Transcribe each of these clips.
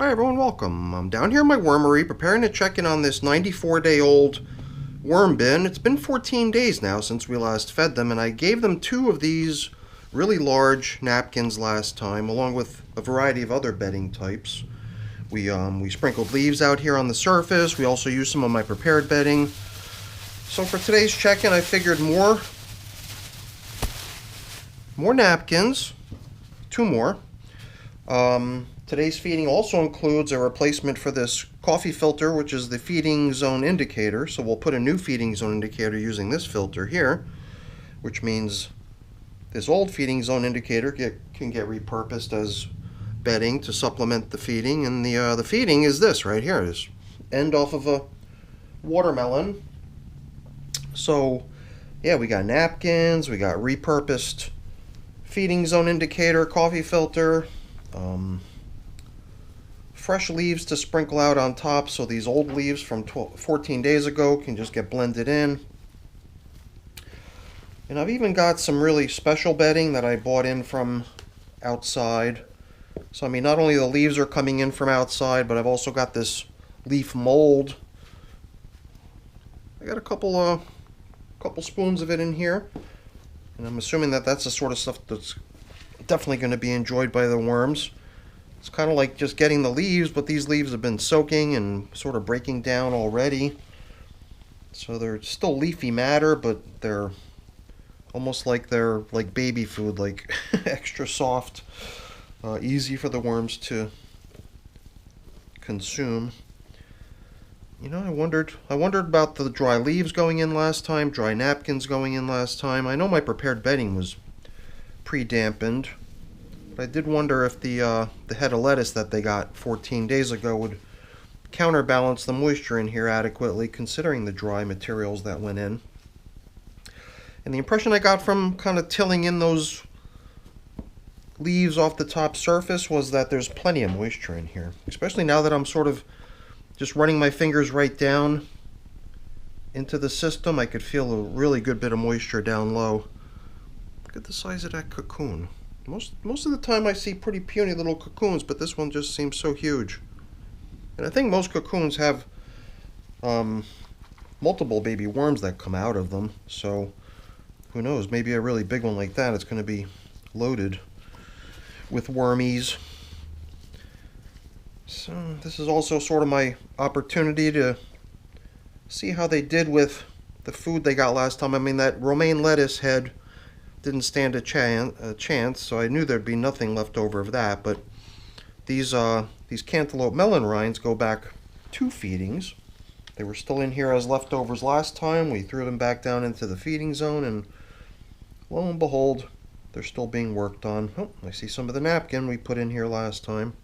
Hi everyone, welcome. I'm down here in my wormery preparing to check in on this 94-day-old worm bin. It's been 14 days now since we last fed them, and I gave them 2 of these really large napkins last time, along with a variety of other bedding types. We sprinkled leaves out here on the surface. We also used some of my prepared bedding. So for today's check-in, I figured more napkins, 2 more. Today's feeding also includes a replacement for this coffee filter, which is the feeding zone indicator. So we'll put a new feeding zone indicator using this filter here, which means this old feeding zone indicator can get repurposed as bedding to supplement the feeding. And the feeding is this right here, this end off of a watermelon. So yeah, we got napkins, we got repurposed feeding zone indicator, coffee filter, fresh leaves to sprinkle out on top, so these old leaves from 14 days ago can just get blended in. And I've even got some really special bedding that I bought in from outside. So I mean, not only the leaves are coming in from outside, but I've also got this leaf mold. I got a couple spoons of it in here, and I'm assuming that that's the sort of stuff that's definitely going to be enjoyed by the worms. It's kind of like just getting the leaves, but these leaves have been soaking and sort of breaking down already. So they're still leafy matter, but they're almost like they're like baby food, like extra soft, easy for the worms to consume. You know, I wondered about the dry leaves going in last time, dry napkins going in last time. I know my prepared bedding was pre-dampened, but I did wonder if the head of lettuce that they got 14 days ago would counterbalance the moisture in here adequately, considering the dry materials that went in. And the impression I got from kind of tilling in those leaves off the top surface was that there's plenty of moisture in here, especially now that I'm sort of just running my fingers right down into the system. I could feel a really good bit of moisture down low. Look at the size of that cocoon. Most of the time I see pretty puny little cocoons, but this one just seems so huge. And I think most cocoons have multiple baby worms that come out of them, so who knows, maybe a really big one like that, it's going to be loaded with wormies. So this is also sort of my opportunity to see how they did with the food they got last time. I mean, that romaine lettuce head didn't stand a chance, so I knew there'd be nothing left over of that. But these cantaloupe melon rinds go back 2 feedings. They were still in here as leftovers last time. We threw them back down into the feeding zone, and lo and behold, they're still being worked on. Oh, I see some of the napkin we put in here last time.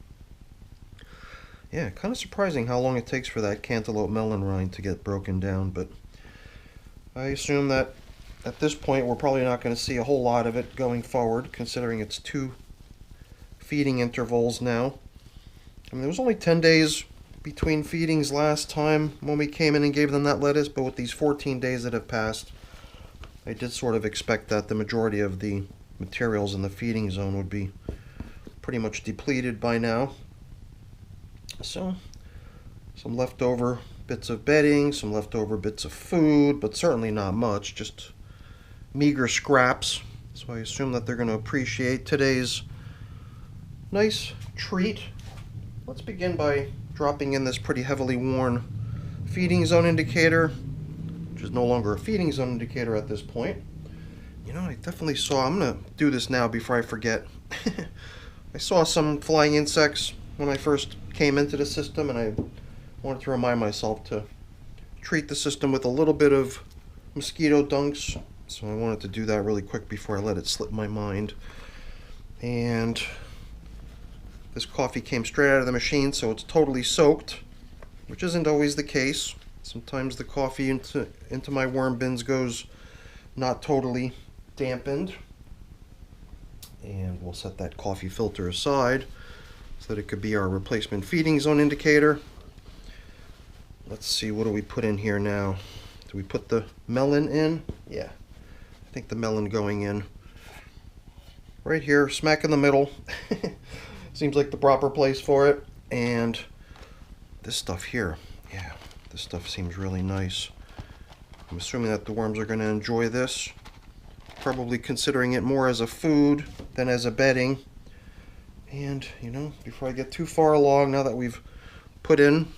Yeah, kind of surprising how long it takes for that cantaloupe melon rind to get broken down, but I assume that at this point we're probably not going to see a whole lot of it going forward, considering it's 2 feeding intervals now. I mean, there was only 10 days between feedings last time when we came in and gave them that lettuce, but with these 14 days that have passed, I did sort of expect that the majority of the materials in the feeding zone would be pretty much depleted by now. So, some leftover bits of bedding, some leftover bits of food, but certainly not much, just meager scraps. So I assume that they're going to appreciate today's nice treat. Let's begin by dropping in this pretty heavily worn feeding zone indicator, which is no longer a feeding zone indicator at this point. You know, I definitely saw, I'm going to do this now before I forget. I saw some flying insects when I first came into the system, and I wanted to remind myself to treat the system with a little bit of mosquito dunks. So I wanted to do that really quick before I let it slip my mind. And this coffee came straight out of the machine, so it's totally soaked, which isn't always the case. Sometimes the coffee into my worm bins goes not totally dampened. And we'll set that coffee filter aside so that it could be our replacement feeding zone indicator. Let's see, what do we put in here now? Do we put the melon in? Yeah, I think the melon going in. Right here, smack in the middle. Seems like the proper place for it. And this stuff here, yeah, this stuff seems really nice. I'm assuming that the worms are going to enjoy this. Probably considering it more as a food than as a bedding. And, you know, before I get too far along, now that we've put in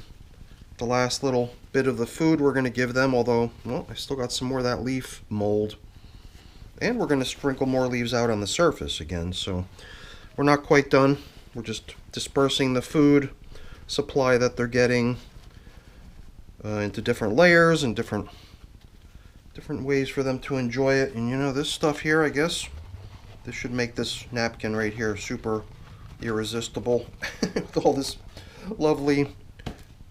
the last little bit of the food we're going to give them, although, well, I still got some more of that leaf mold. And we're going to sprinkle more leaves out on the surface again, so we're not quite done. We're just dispersing the food supply that they're getting into different layers and different ways for them to enjoy it. And you know, this stuff here, I guess, this should make this napkin right here super irresistible with all this lovely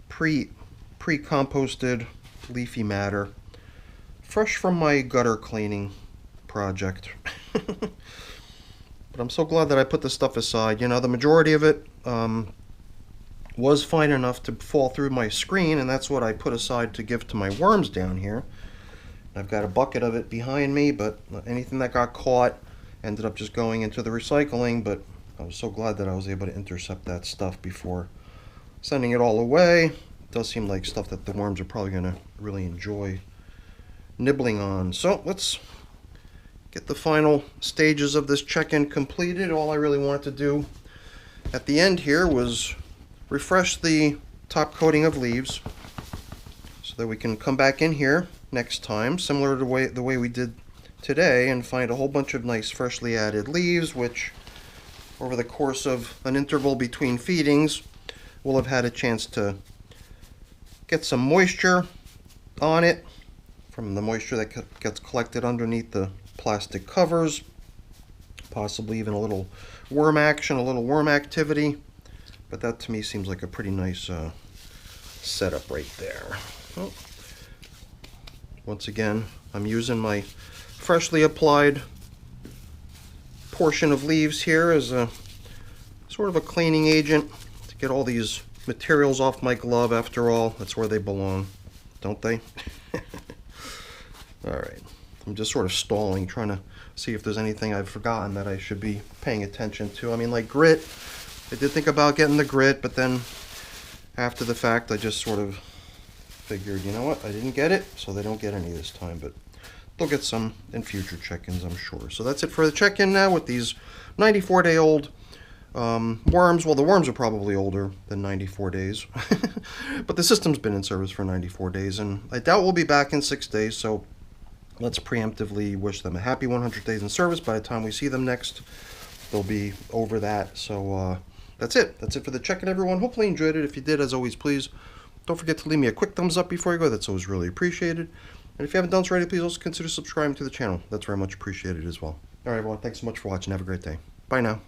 pre-composted leafy matter, fresh from my gutter cleaning project. But I'm so glad that I put this stuff aside. You know, the majority of it was fine enough to fall through my screen, and that's what I put aside to give to my worms down here. I've got a bucket of it behind me, but anything that got caught ended up just going into the recycling. But I was so glad that I was able to intercept that stuff before sending it all away. It does seem like stuff that the worms are probably going to really enjoy nibbling on. So let's get the final stages of this check-in completed. All I really wanted to do at the end here was refresh the top coating of leaves so that we can come back in here next time, similar to the way we did today, and find a whole bunch of nice freshly added leaves, which over the course of an interval between feedings will have had a chance to get some moisture on it from the moisture that gets collected underneath the plastic covers, possibly even a little worm action, a little worm activity. But that to me seems like a pretty nice setup right there. Well, once again, I'm using my freshly applied portion of leaves here as a sort of a cleaning agent to get all these materials off my glove. After all, that's where they belong, don't they? Alright, I'm just sort of stalling, trying to see if there's anything I've forgotten that I should be paying attention to. I mean, like grit, I did think about getting the grit, but then after the fact I just sort of figured, you know what, I didn't get it, so they don't get any this time, but they'll get some in future check-ins, I'm sure. So that's it for the check-in now with these 94-day-old worms. Well, the worms are probably older than 94 days, but the system's been in service for 94 days, and I doubt we'll be back in 6 days, so let's preemptively wish them a happy 100 days in service. By the time we see them next, they'll be over that. So that's it. That's it for the check-in, everyone. Hopefully you enjoyed it. If you did, as always, please don't forget to leave me a quick thumbs up before you go. That's always really appreciated. And if you haven't done so already, please also consider subscribing to the channel. That's very much appreciated as well. All right, everyone. Thanks so much for watching. Have a great day. Bye now.